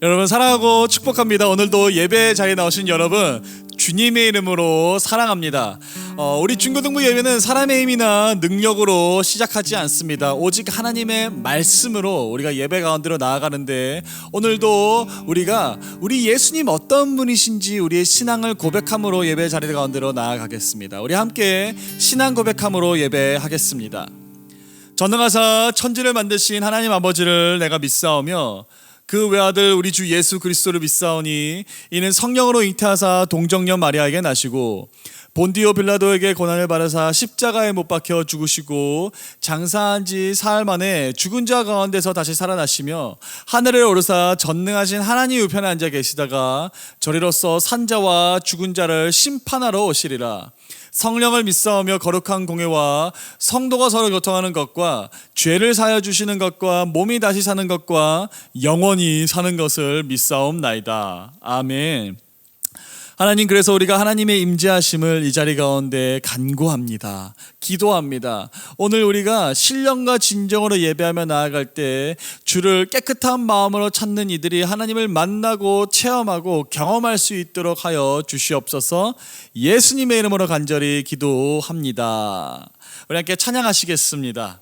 여러분 사랑하고 축복합니다. 오늘도 예배 자리에 나오신 여러분 주님의 이름으로 사랑합니다. 우리 중고등부 예배는 사람의 힘이나 능력으로 시작하지 않습니다. 오직 하나님의 말씀으로 우리가 예배 가운데로 나아가는데, 오늘도 우리가 우리 예수님 어떤 분이신지 우리의 신앙을 고백함으로 예배 자리 가운데로 나아가겠습니다. 우리 함께 신앙 고백함으로 예배하겠습니다. 전능하사 천지를 만드신 하나님 아버지를 내가 믿사오며 그 외아들 우리 주 예수 그리스도를 믿사오니 이는 성령으로 잉태하사 동정녀 마리아에게 나시고 본디오 빌라도에게 고난을 받으사 십자가에 못 박혀 죽으시고 장사한 지 사흘 만에 죽은 자 가운데서 다시 살아나시며 하늘에 오르사 전능하신 하나님 우편에 앉아 계시다가 저리로서 산자와 죽은 자를 심판하러 오시리라. 성령을 믿사오며 거룩한 공회와 성도가 서로 교통하는 것과 죄를 사하여 주시는 것과 몸이 다시 사는 것과 영원히 사는 것을 믿사옵나이다. 아멘. 하나님, 그래서 우리가 하나님의 임재하심을 이 자리 가운데 간구합니다. 기도합니다. 오늘 우리가 신령과 진정으로 예배하며 나아갈 때 주를 깨끗한 마음으로 찾는 이들이 하나님을 만나고 체험하고 경험할 수 있도록 하여 주시옵소서. 예수님의 이름으로 간절히 기도합니다. 우리 함께 찬양하시겠습니다.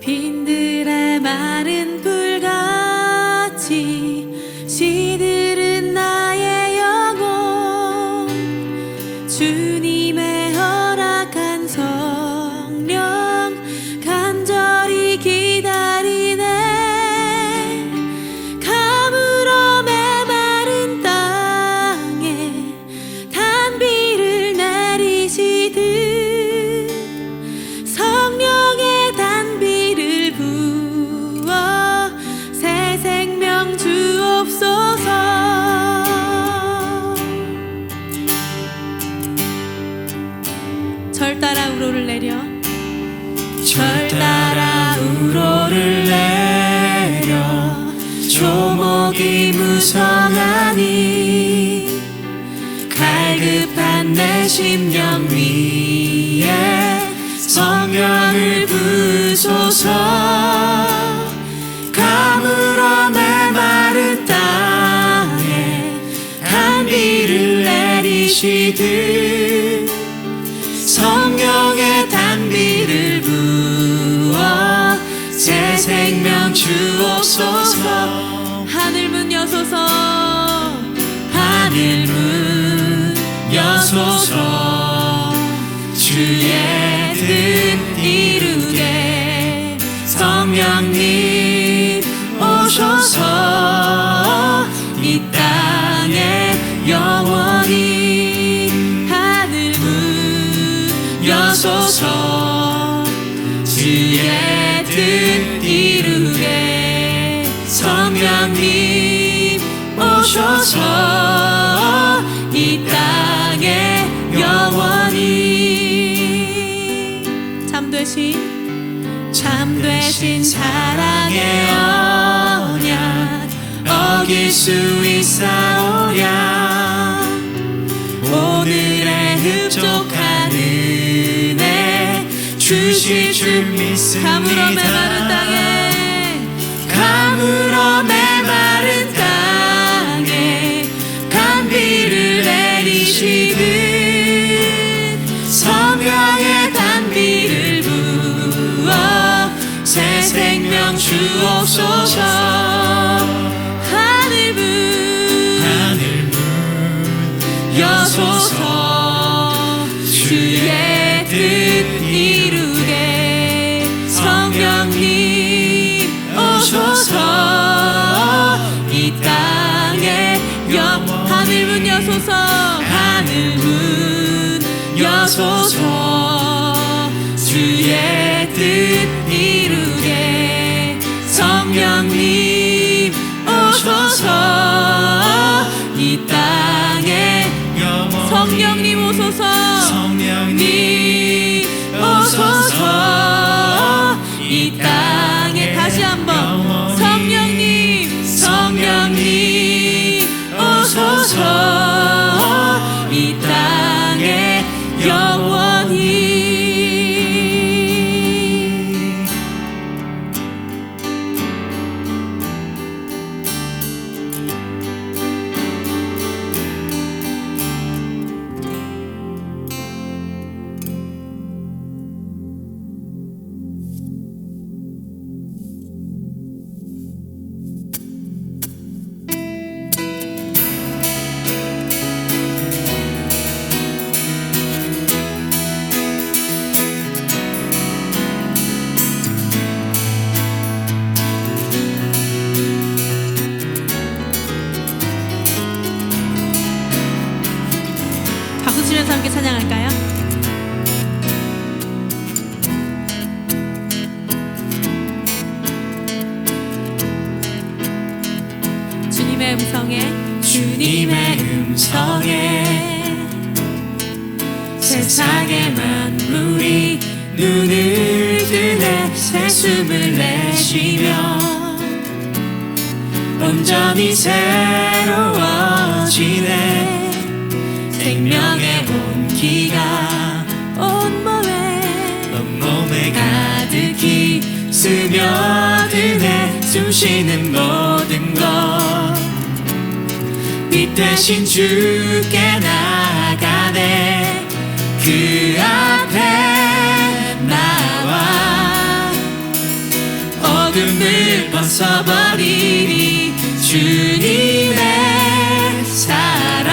빈들의 마른 불같이 시들은 나의 영혼, 주님의 허락한 성령 간절히 기다리네. 가물어 메마른 땅에 단비를 내리시듯 성령의 단비를 부어 새 생명 주옵소서. 절 따라 우로를 내려, 절 따라 우로를 내려 조목이 무성하니 갈급한 내 심령 위에 성령을 부소서. 가물어 메마른 땅에 단비를 내리시듯 성령의 단비를 부어 새 생명 주옵소서. 하늘 문 여소서, 하늘 문 여소서. 주의 뜻 이루게 성령님 오셔서 이 땅에 영원히 하늘 문 여소서. 주의 뜻 이루게 성령님 오셔서 이 땅에 영원히 참되신 사랑의 언약 어길 수 있사오랴. 오늘의 흡족한 은혜 주실 줄 믿습니다. 가물어 메마른 땅에, 가물어 메마른 땅에 단비를 내리시듯 성령의 단비를 부어 새 생명 주옵소서. 하늘 문 여소서. 주의 뜻 이루게 성령님 오셔서 이 땅에 하늘 문 여소서. 하늘 문 여소서. 주의 뜻 이루게 성령님 오셔서 이 땅에 성령님 오소서. 성령님 오소서. 주님의 음성에 주님의 음성에 세상의 만물이 눈을 뜨네 새 숨을 내쉬며 온전히 새로워지네 생명의 온기가 온몸에 가득히 스며드네 숨쉬는 모든 것 빛 대신 주께 나가네 그 앞에 나와 어둠을 벗어버리리 주님의 사랑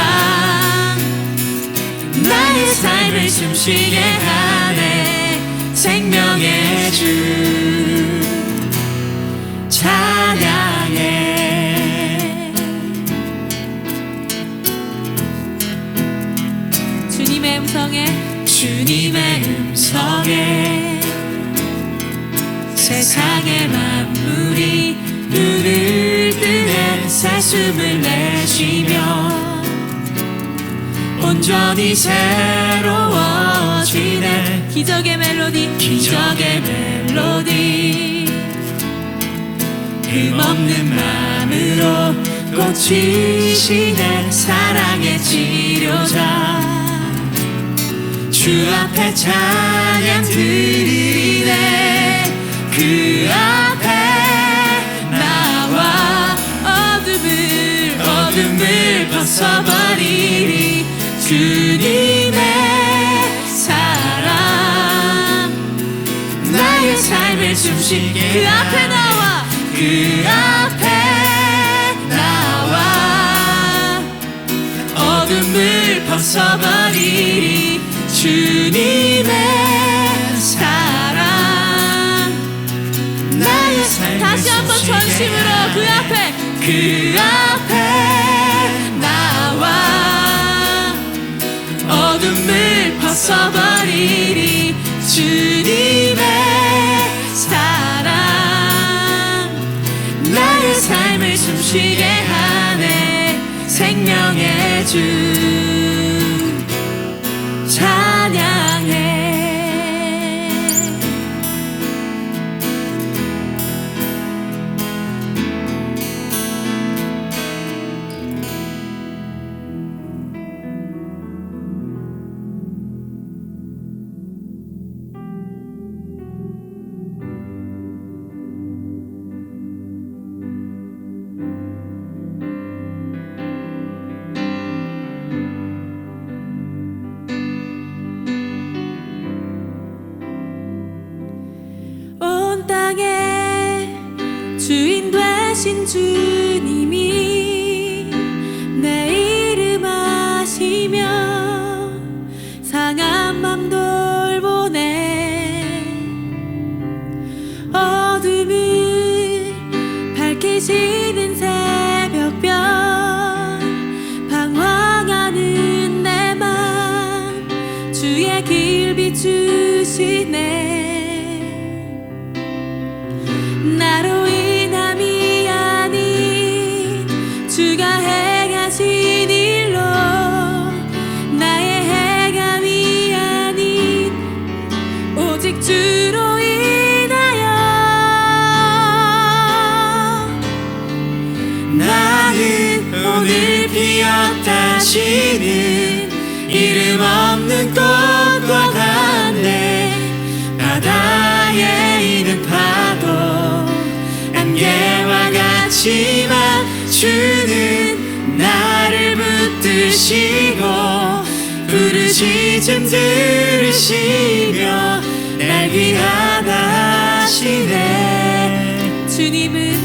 나의 삶을 숨쉬게 하네 생명의 주 찬양해 주님의 음성에 세상의 만물이 눈을 뜨네 새 숨을 내쉬며 온전히 새로워지네 기적의 멜로디 흠없는 마음으로 꽂히시네 사랑의 치료자 주 앞에 찬양 드리네 그 앞에 나와 어둠을 벗어버리리 주님의 사랑 나의 삶을 숨쉬게 그 앞에 나와 그 앞에 나와 어둠을 벗어버리리 주님의 사랑 나의 삶을 다시 한번 전심으로 그 앞에 나와 어둠을 벗어버리리 주님의 사랑 나의 삶을 숨쉬게 하네 생명의 주 찬양해 온 땅의 주인 되신 주님이 내 이름 아시며 상한 맘 돌보네 어둠을 밝히시는 새벽별 방황하는 내 맘 주의 길 비추시네 나로 인함이 아닌 주가 행하신 일로 나의 행함이 아닌 오직 주로 인하여 나는 오늘 피었다시는 이름 없는 꽃과 같네 바다에 있는 파도 안개와 같지만 주는 나를 붙드시고 부르짖음 들으시며 날 귀하다 하시네 주님은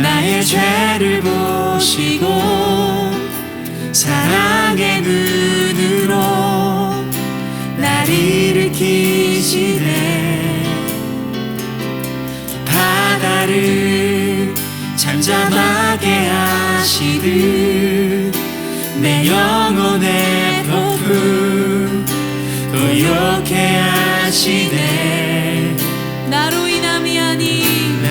나의 죄를 보시고 사랑의 눈으로 날 일으키시네 바다를 잠잠하게 하시듯 내 영혼의 폭풍 고요케 하시네 나로 인함이 아닌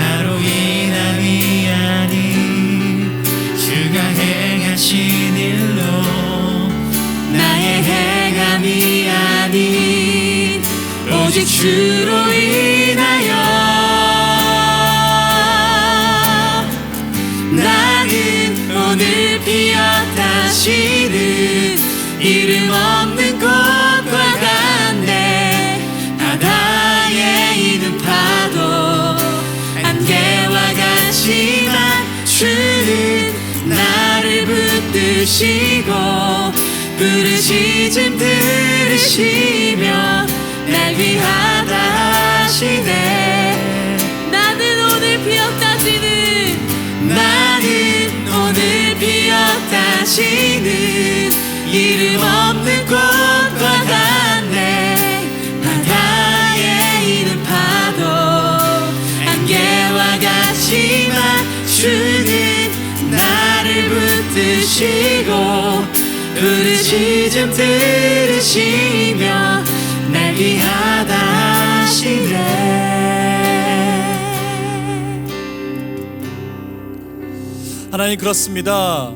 이름 없는 곳과 같네. 바다에 있는 파도 안개와 같지만 주는 나를 붙드시고 부르짖음 들으시며 날 위하다 하시네. 나는 오늘 피었다 지는 나는 오늘 피었다 지는 이름 없는 꽃과 같네. 바다에 있는 파도 안개와 같지만 주는 나를 붙드시고 부르짖음 들으시며 날 위하다 하시네. 하나님, 그렇습니다.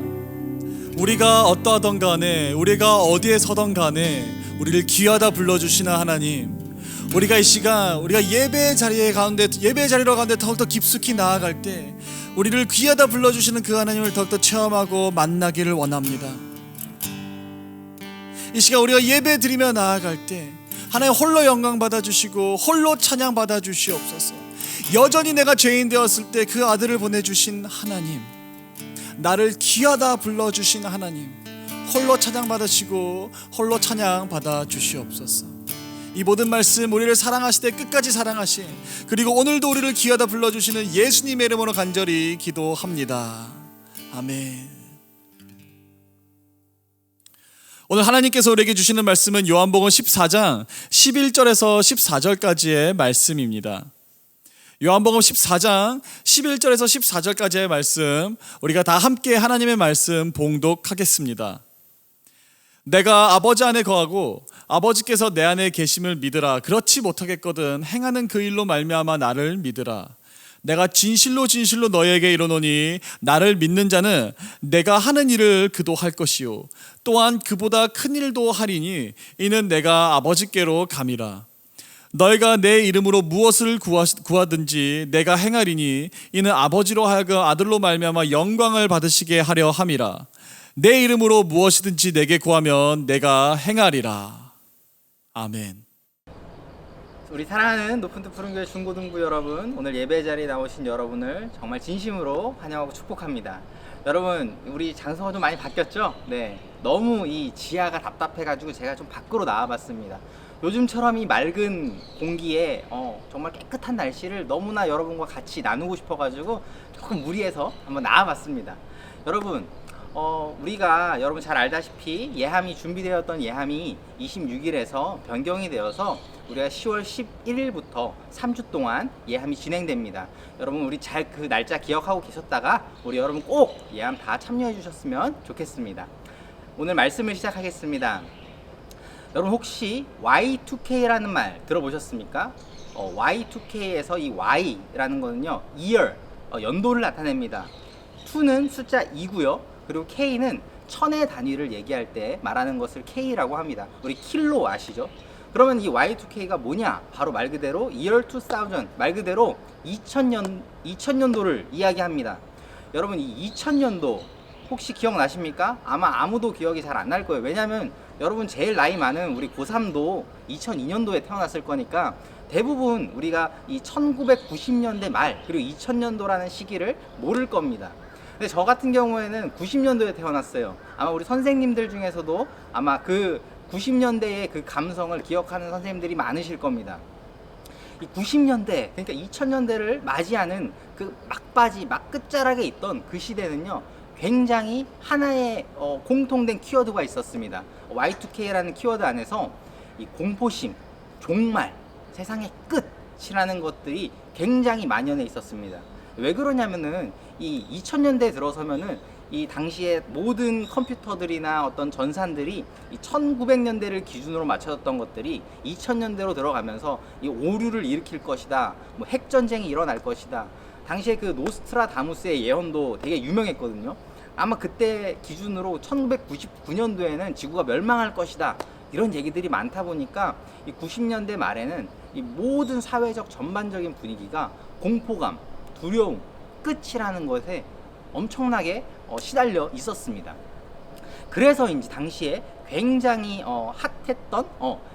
우리가 어떠하던 간에, 우리가 어디에 서던 간에 우리를 귀하다 불러주시는 하나님, 우리가 이 시간, 우리가 예배 자리로 가운데 더욱더 깊숙이 나아갈 때 우리를 귀하다 불러주시는 그 하나님을 더욱더 체험하고 만나기를 원합니다. 이 시간 우리가 예배 드리며 나아갈 때 하나님 홀로 영광 받아주시고 홀로 찬양 받아주시옵소서. 여전히 내가 죄인 되었을 때 그 아들을 보내주신 하나님, 나를 귀하다 불러주신 하나님, 홀로 찬양 받으시고 홀로 찬양 받아주시옵소서. 이 모든 말씀, 우리를 사랑하시되 끝까지 사랑하신, 그리고 오늘도 우리를 귀하다 불러주시는 예수님의 이름으로 간절히 기도합니다. 아멘. 오늘 하나님께서 우리에게 주시는 말씀은 요한복음 14장 11절에서 14절까지의 말씀입니다. 요한복음 14장 11절에서 14절까지의 말씀, 우리가 다 함께 하나님의 말씀 봉독하겠습니다. 내가 아버지 안에 거하고 아버지께서 내 안에 계심을 믿으라. 그렇지 못하겠거든 행하는 그 일로 말미암아 나를 믿으라. 내가 진실로 진실로 너희에게 이르노니 나를 믿는 자는 내가 하는 일을 그도 할 것이요 또한 그보다 큰 일도 하리니 이는 내가 아버지께로 감이라. 너희가 내 이름으로 무엇을 구하든지 내가 행하리니 이는 아버지로 하여금 아들로 말미암아 영광을 받으시게 하려 함이라. 내 이름으로 무엇이든지 내게 구하면 내가 행하리라. 아멘. 우리 사랑하는 높은 뜻 푸른 교회 중고등부 여러분, 오늘 예배 자리에 나오신 여러분을 정말 진심으로 환영하고 축복합니다. 여러분, 우리 장소가 좀 많이 바뀌었죠? 네, 너무 이 지하가 답답해가지고 제가 좀 밖으로 나와봤습니다. 요즘처럼 이 맑은 공기에 정말 깨끗한 날씨를 너무나 여러분과 같이 나누고 싶어가지고 조금 무리해서 한번 나와봤습니다. 여러분, 우리가 여러분 잘 알다시피 예함이 준비되었던 예함이 26일에서 변경이 되어서 우리가 10월 11일부터 3주 동안 예함이 진행됩니다. 여러분, 우리 잘 그 날짜 기억하고 계셨다가 우리 여러분 꼭 예함 다 참여해 주셨으면 좋겠습니다. 오늘 말씀을 시작하겠습니다. 여러분, 혹시 Y2K라는 말 들어보셨습니까? Y2K에서 이 Y라는 거는요, year, 연도를 나타냅니다. 2는 숫자 2고요. 그리고 K는 천의 단위를 얘기할 때 말하는 것을 K라고 합니다. 우리 킬로 아시죠? 그러면 이 Y2K가 뭐냐? 바로 말 그대로 year 2000, 말 그대로 2000년도를 이야기합니다. 여러분, 이 2000년도 혹시 기억나십니까? 아마 아무도 기억이 잘 안 날 거예요. 왜냐면 여러분 제일 나이 많은 우리 고3도 2002년도에 태어났을 거니까 대부분 우리가 이 1990년대 말 그리고 2000년도라는 시기를 모를 겁니다. 근데 저 같은 경우에는 90년도에 태어났어요. 아마 우리 선생님들 중에서도 아마 그 90년대의 그 감성을 기억하는 선생님들이 많으실 겁니다. 이 90년대, 그러니까 2000년대를 맞이하는 그 막바지, 막 끝자락에 있던 그 시대는요, 굉장히 하나의 공통된 키워드가 있었습니다. Y2K라는 키워드 안에서 이 공포심, 종말, 세상의 끝이라는 것들이 굉장히 만연해 있었습니다. 왜 그러냐면은 이 2000년대에 들어서면은 이 당시에 모든 컴퓨터들이나 어떤 전산들이 이 1900년대를 기준으로 맞춰졌던 것들이 2000년대로 들어가면서 이 오류를 일으킬 것이다, 뭐 핵전쟁이 일어날 것이다. 당시에 그 노스트라다무스의 예언도 되게 유명했거든요. 아마 그때 기준으로 1999년도에는 지구가 멸망할 것이다, 이런 얘기들이 많다 보니까 이 90년대 말에는 이 모든 사회적 전반적인 분위기가 공포감, 두려움, 끝이라는 것에 엄청나게 시달려 있었습니다. 그래서인지 당시에 굉장히 핫했던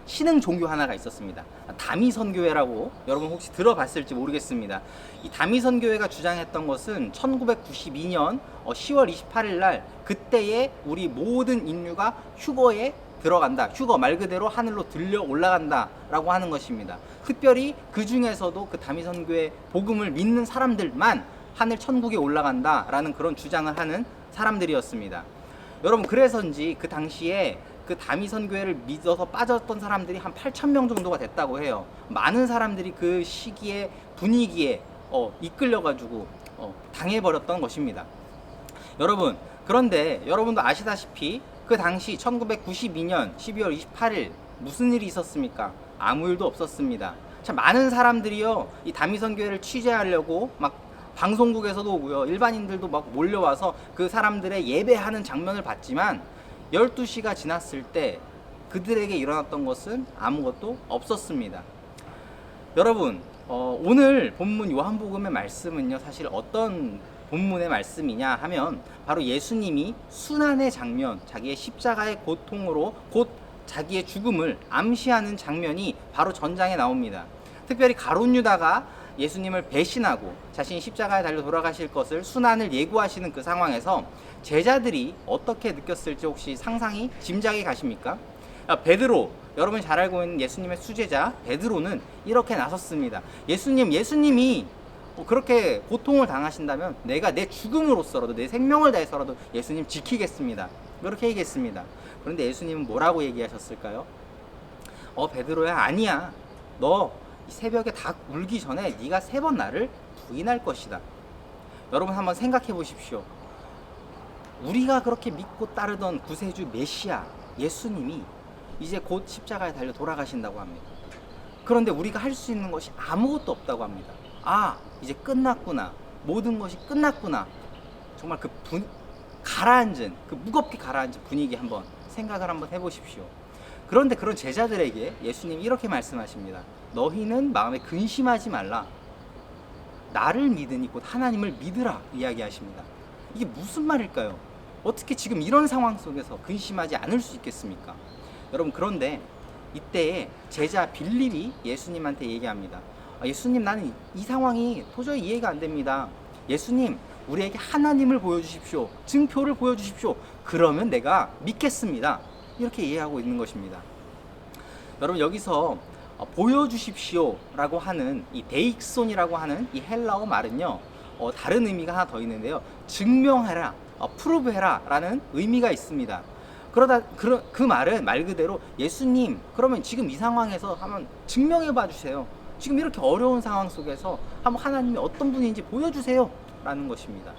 신흥 종교 하나가 있었습니다. 다미선교회라고 여러분 혹시 들어봤을지 모르겠습니다. 이 다미선교회가 주장했던 것은 1992년 10월 28일 날 그때에 우리 모든 인류가 휴거에 들어간다. 휴거 말 그대로 하늘로 들려 올라간다 라고 하는 것입니다. 특별히 그 중에서도 그 다미선교회 복음을 믿는 사람들만 하늘 천국에 올라간다 라는 그런 주장을 하는 사람들이었습니다. 여러분 그래서인지 그 당시에 그 다미선교회를 믿어서 빠졌던 사람들이 한 8,000명 정도가 됐다고 해요. 많은 사람들이 그 시기에 분위기에 이끌려가지고 당해버렸던 것입니다. 여러분 그런데 여러분도 아시다시피 그 당시 1992년 12월 28일 무슨 일이 있었습니까? 아무 일도 없었습니다. 참 많은 사람들이요 이 다미선교회를 취재하려고 막 방송국에서도 오고요 일반인들도 막 몰려와서 그 사람들의 예배하는 장면을 봤지만 12시가 지났을 때 그들에게 일어났던 것은 아무것도 없었습니다. 여러분 오늘 본문 요한복음의 말씀은요 사실 어떤 본문의 말씀이냐 하면 바로 예수님이 순환의 장면, 자기의 십자가의 고통으로 곧 자기의 죽음을 암시하는 장면이 바로 전장에 나옵니다. 특별히 가룟 유다가 예수님을 배신하고 자신이 십자가에 달려 돌아가실 것을 순환을 예고하시는 그 상황에서 제자들이 어떻게 느꼈을지 혹시 상상이 짐작이 가십니까? 베드로, 여러분이 잘 알고 있는 예수님의 수제자 베드로는 이렇게 나섰습니다. 예수님이 그렇게 고통을 당하신다면 내가 내 죽음으로써라도 내 생명을 다해서라도 예수님 지키겠습니다. 그렇게 얘기했습니다. 그런데 예수님은 뭐라고 얘기하셨을까요? 베드로야 아니야. 너 새벽에 닭 울기 전에 네가 3번 나를 부인할 것이다. 여러분 한번 생각해 보십시오. 우리가 그렇게 믿고 따르던 구세주 메시아 예수님이 이제 곧 십자가에 달려 돌아가신다고 합니다. 그런데 우리가 할 수 있는 것이 아무것도 없다고 합니다. 이제 끝났구나. 모든 것이 끝났구나. 정말 무겁게 가라앉은 분위기 한번 생각을 한번 해보십시오. 그런데 그런 제자들에게 예수님이 이렇게 말씀하십니다. 너희는 마음에 근심하지 말라. 나를 믿으니 곧 하나님을 믿으라 이야기하십니다. 이게 무슨 말일까요? 어떻게 지금 이런 상황 속에서 근심하지 않을 수 있겠습니까? 여러분 그런데 이때에 제자 빌립이 예수님한테 얘기합니다. 예수님 나는 이 상황이 도저히 이해가 안 됩니다. 예수님 우리에게 하나님을 보여주십시오. 증표를 보여주십시오. 그러면 내가 믿겠습니다. 이렇게 이해하고 있는 것입니다. 여러분 여기서 보여주십시오 라고 하는 이 데익손이라고 하는 이 헬라어 말은요 다른 의미가 하나 더 있는데요 증명해라, 프루브해라 라는 의미가 있습니다. 그 말은 말 그대로 예수님 그러면 지금 이 상황에서 한번 증명해 봐 주세요. 지금 이렇게 어려운 상황 속에서 한번 하나님이 어떤 분인지 보여주세요 라는 것입니다.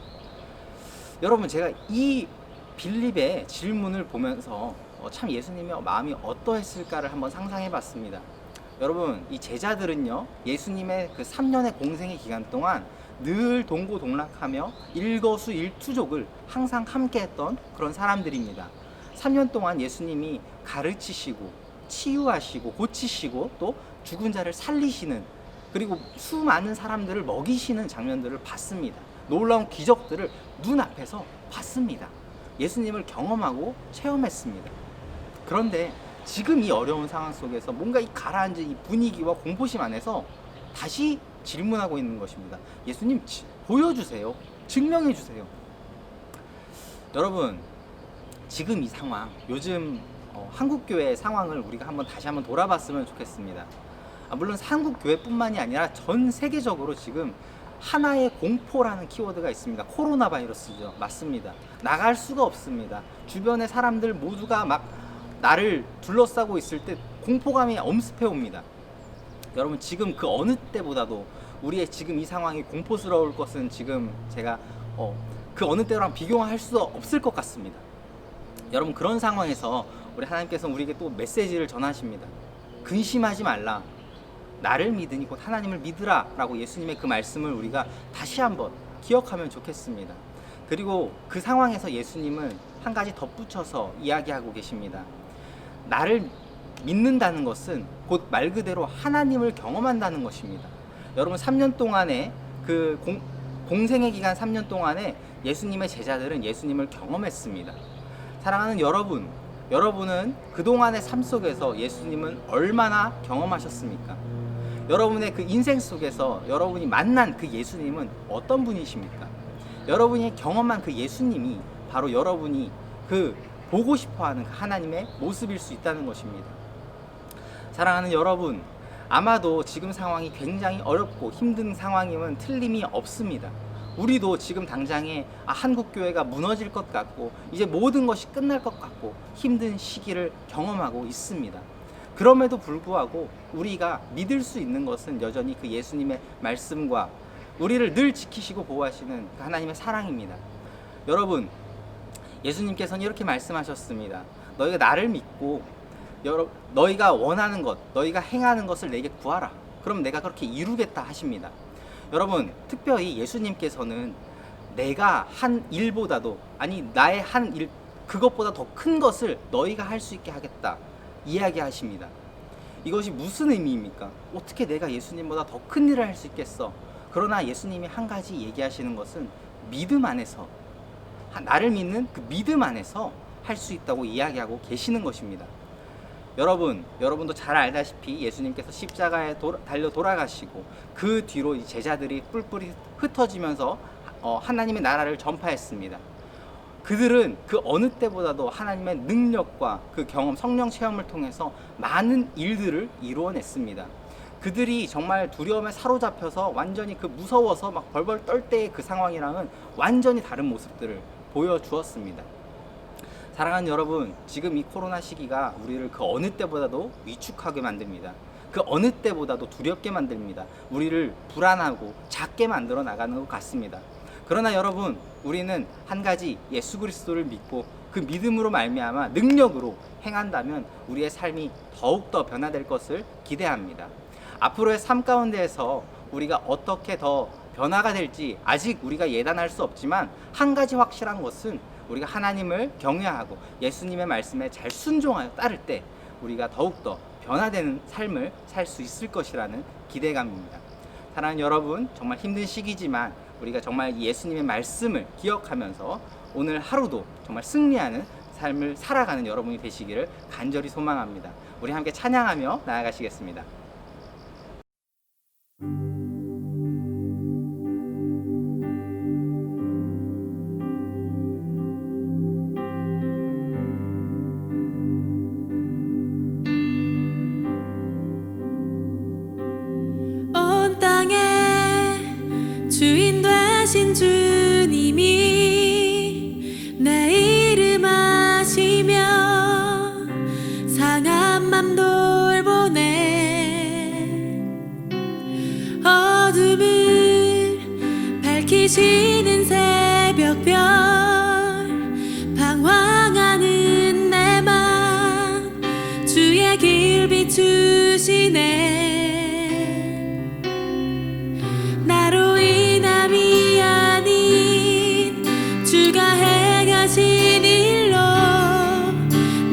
여러분 제가 이 빌립의 질문을 보면서 참 예수님의 마음이 어떠했을까를 한번 상상해 봤습니다. 여러분 이 제자들은요 예수님의 그 3년의 공생의 기간 동안 늘 동고동락하며 일거수일투족을 항상 함께 했던 그런 사람들입니다. 3년 동안 예수님이 가르치시고 치유하시고 고치시고 또 죽은 자를 살리시는 그리고 수많은 사람들을 먹이시는 장면들을 봤습니다. 놀라운 기적들을 눈앞에서 봤습니다. 예수님을 경험하고 체험했습니다. 그런데 지금 이 어려운 상황 속에서 뭔가 이 가라앉은 이 분위기와 공포심 안에서 다시 질문하고 있는 것입니다. 예수님 보여주세요. 증명해 주세요. 여러분 지금 이 상황 요즘 한국교회의 상황을 우리가 다시 한번 돌아봤으면 좋겠습니다. 물론 한국교회뿐만이 아니라 전 세계적으로 지금 하나의 공포라는 키워드가 있습니다. 코로나 바이러스죠. 맞습니다. 나갈 수가 없습니다. 주변의 사람들 모두가 막 나를 둘러싸고 있을 때 공포감이 엄습해 옵니다. 여러분 지금 그 어느 때보다도 우리의 지금 이 상황이 공포스러울 것은 지금 제가 그 어느 때랑 비교할 수 없을 것 같습니다. 여러분 그런 상황에서 우리 하나님께서 우리에게 또 메시지를 전하십니다. 근심하지 말라. 나를 믿으니 곧 하나님을 믿으라 라고 예수님의 그 말씀을 우리가 다시 한번 기억하면 좋겠습니다. 그리고 그 상황에서 예수님은 한 가지 덧붙여서 이야기하고 계십니다. 나를 믿는다는 것은 곧 말 그대로 하나님을 경험한다는 것입니다. 여러분 3년 동안의 그 공생의 기간 3년 동안에 예수님의 제자들은 예수님을 경험했습니다. 사랑하는 여러분, 여러분은 그동안의 삶 속에서 예수님은 얼마나 경험하셨습니까? 여러분의 그 인생 속에서 여러분이 만난 그 예수님은 어떤 분이십니까? 여러분이 경험한 그 예수님이 바로 여러분이 그 보고 싶어하는 그 하나님의 모습일 수 있다는 것입니다. 사랑하는 여러분, 아마도 지금 상황이 굉장히 어렵고 힘든 상황임은 틀림이 없습니다. 우리도 지금 당장에 한국교회가 무너질 것 같고 이제 모든 것이 끝날 것 같고 힘든 시기를 경험하고 있습니다. 그럼에도 불구하고 우리가 믿을 수 있는 것은 여전히 그 예수님의 말씀과 우리를 늘 지키시고 보호하시는 그 하나님의 사랑입니다. 여러분, 예수님께서는 이렇게 말씀하셨습니다. 너희가 나를 믿고 너희가 원하는 것, 너희가 행하는 것을 내게 구하라. 그럼 내가 그렇게 이루겠다 하십니다. 여러분, 특별히 예수님께서는 내가 한 일보다도, 아니 나의 한 일, 그것보다 더 큰 것을 너희가 할 수 있게 하겠다 이야기하십니다. 이것이 무슨 의미입니까? 어떻게 내가 예수님보다 더 큰 일을 할 수 있겠어? 그러나 예수님이 한 가지 얘기하시는 것은 믿음 안에서, 나를 믿는 그 믿음 안에서 할 수 있다고 이야기하고 계시는 것입니다. 여러분도 잘 알다시피 예수님께서 십자가에 달려 돌아가시고 그 뒤로 이 제자들이 뿔뿔이 흩어지면서 하나님의 나라를 전파했습니다. 그들은 그 어느 때보다도 하나님의 능력과 그 경험, 성령 체험을 통해서 많은 일들을 이루어냈습니다. 그들이 정말 두려움에 사로잡혀서 완전히 그 무서워서 막 벌벌 떨 때의 그 상황이랑은 완전히 다른 모습들을 보여주었습니다. 사랑하는 여러분, 지금 이 코로나 시기가 우리를 그 어느 때보다도 위축하게 만듭니다. 그 어느 때보다도 두렵게 만듭니다. 우리를 불안하고 작게 만들어 나가는 것 같습니다. 그러나 여러분, 우리는 한 가지 예수 그리스도를 믿고 그 믿음으로 말미암아 능력으로 행한다면 우리의 삶이 더욱더 변화될 것을 기대합니다. 앞으로의 삶 가운데에서 우리가 어떻게 더 변화가 될지 아직 우리가 예단할 수 없지만 한 가지 확실한 것은 우리가 하나님을 경외하고 예수님의 말씀에 잘 순종하여 따를 때 우리가 더욱더 변화되는 삶을 살 수 있을 것이라는 기대감입니다. 사랑하는 여러분, 정말 힘든 시기지만 우리가 정말 예수님의 말씀을 기억하면서 오늘 하루도 정말 승리하는 삶을 살아가는 여러분이 되시기를 간절히 소망합니다. 우리 함께 찬양하며 나아가시겠습니다. 온 땅의 주인 되신 주님이 내 이름 아시며 상한 맘 돌보네. 어둠을 밝히시는 새벽별 방황하는 내 맘 주의 길 비추시네. 나로 인함이 아닌 주가 행하신 일로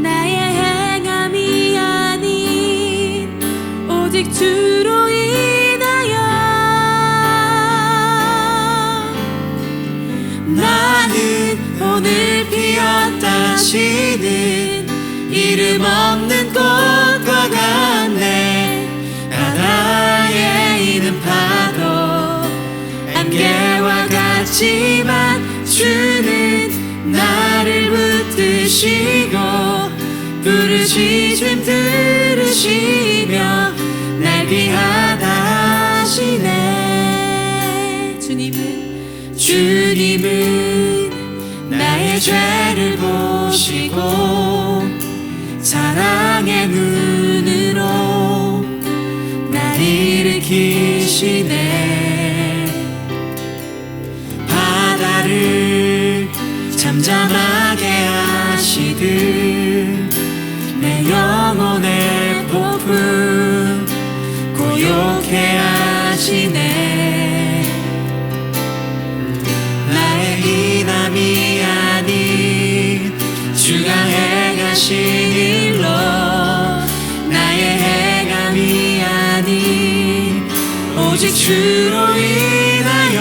나의 행함이 아닌 오직 주로 인하여 나는 오늘 피었다 시는 이름 없는 꽃과 같네. 바다에 있는 파도 안개와 같지만 주는 나를 붙드시고 부르짖음 들으시며 날 귀하다 하시네. 주님은 나의 죄를 보시고 사랑의 눈으로 날 일으키시네. 바다를 잠잠하게 하시듯 내 영혼의 폭풍 고요케 하시네. 나의 인함이 아닌 주가 행하신 일로 나의 행함이 아닌 오직 주로 인하여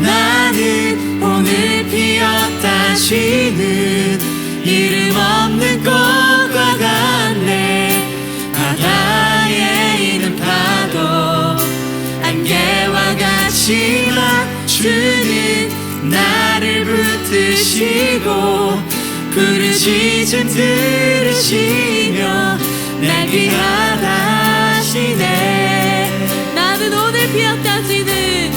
나는 오늘 피었다 흩으시는 이름 없는 꽃과 같네. 바다에 있는 파도 안개와 같이 맞추는 나를 붙드시고 부르짖음 들으시며 날 귀하다시네. 나는 오늘 피었다시는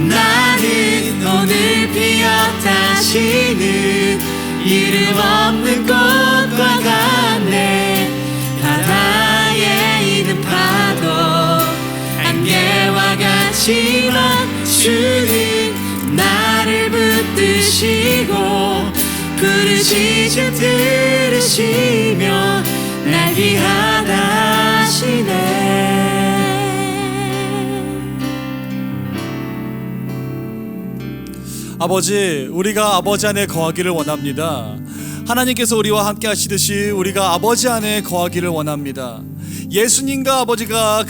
나는 오늘 피었다시는 이름 없는 꽃과 같네. 바다에 있는 파도 안개와 같이 맞추는 나를 붙드시고 부르짖음 들으시며 날 귀하다시네. 아버지, 우리가 아버지 안에 거하기를 원합니다. 하나님께서 우리와 함께 하시듯이 우리가 아버지 안에 거하기를 원합니다. 예수님과 아버지가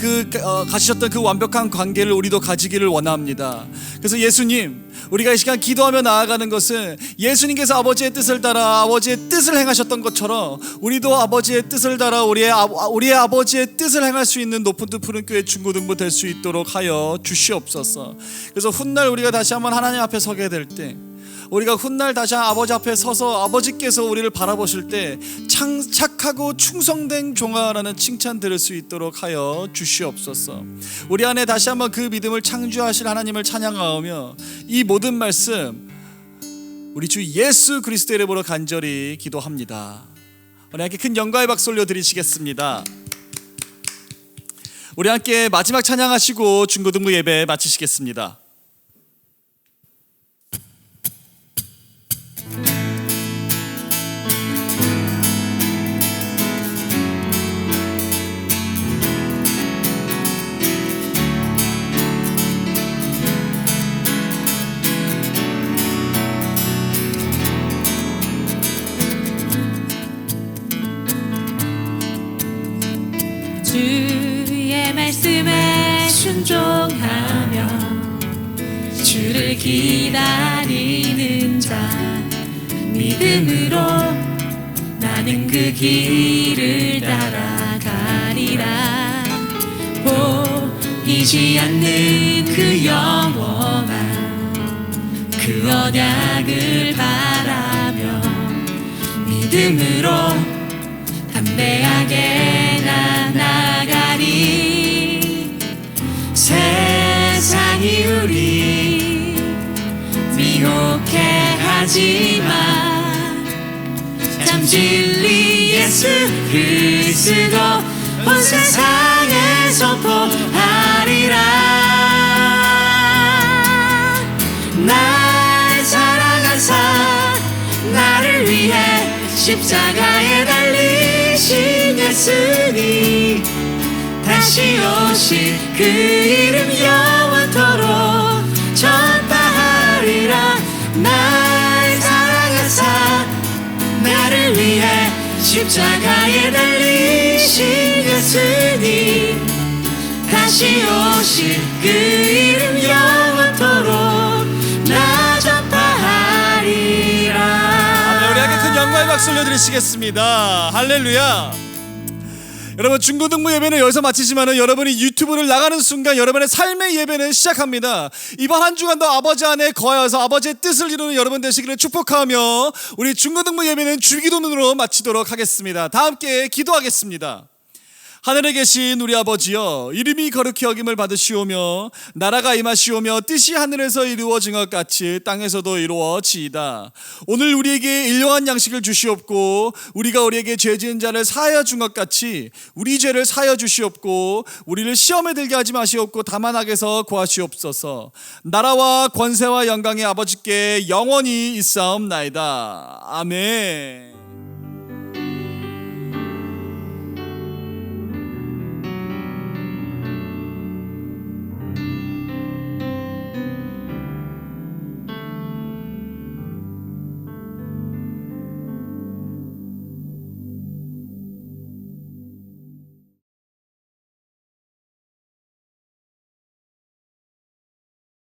가지셨던 그 완벽한 관계를 우리도 가지기를 원합니다. 그래서 예수님, 우리가 이 시간 기도하며 나아가는 것은 예수님께서 아버지의 뜻을 따라 아버지의 뜻을 행하셨던 것처럼 우리도 아버지의 뜻을 따라 우리의 아버지의 뜻을 행할 수 있는 높은 뜻 푸른 교회 중고등부 될 수 있도록 하여 주시옵소서. 그래서 훗날 우리가 다시 한번 하나님 앞에 서게 될 때, 우리가 훗날 다시 아버지 앞에 서서 아버지께서 우리를 바라보실 때 착하고 충성된 종아라는 칭찬 들을 수 있도록 하여 주시옵소서. 우리 안에 다시 한번 그 믿음을 창조하실 하나님을 찬양하며 이 모든 말씀 우리 주 예수 그리스도의 이름으로 간절히 기도합니다. 우리 함께 큰 영광의 박수 올려드리시겠습니다. 우리 함께 마지막 찬양하시고 중고등부 예배 마치시겠습니다. 주의 말씀에 순종하며 주를 기다리는 자 믿음으로 나는 그 길을 따라가리라. 보이지 않는 그 영원한 그 언약을 바라며 믿음으로 담대하게 나아가리. 세상이 우리 미혹해 하지만 참 진리 예수 그리스도 온 세상에 선포하리라. 날 사랑하사 나를 위해 십자가에 달리신 예수님 다시 오실 그 이름 영원토록 전파하리라. 날 사랑하사 나를 위해 십자가에 달리신 예수님 다시 오실 그 이름 영원토록 나 전파하리라. 우리 함께 큰 영광의 박수 올려드리시겠습니다. 할렐루야. 여러분, 중고등부 예배는 여기서 마치지만은 여러분이 유튜브를 나가는 순간 여러분의 삶의 예배는 시작합니다. 이번 한 주간도 아버지 안에 거하여서 아버지의 뜻을 이루는 여러분 되시기를 축복하며 우리 중고등부 예배는 주기도문으로 마치도록 하겠습니다. 다 함께 기도하겠습니다. 하늘에 계신 우리 아버지여, 이름이 거룩히 여김을 받으시오며 나라가 임하시오며 뜻이 하늘에서 이루어진 것 같이 땅에서도 이루어지이다. 오늘 우리에게 일용한 양식을 주시옵고 우리가 우리에게 죄 지은 자를 사하여 준 것 같이 우리 죄를 사하여 주시옵고 우리를 시험에 들게 하지 마시옵고 다만 악에서 구하시옵소서. 나라와 권세와 영광의 아버지께 영원히 있사옵나이다. 아멘.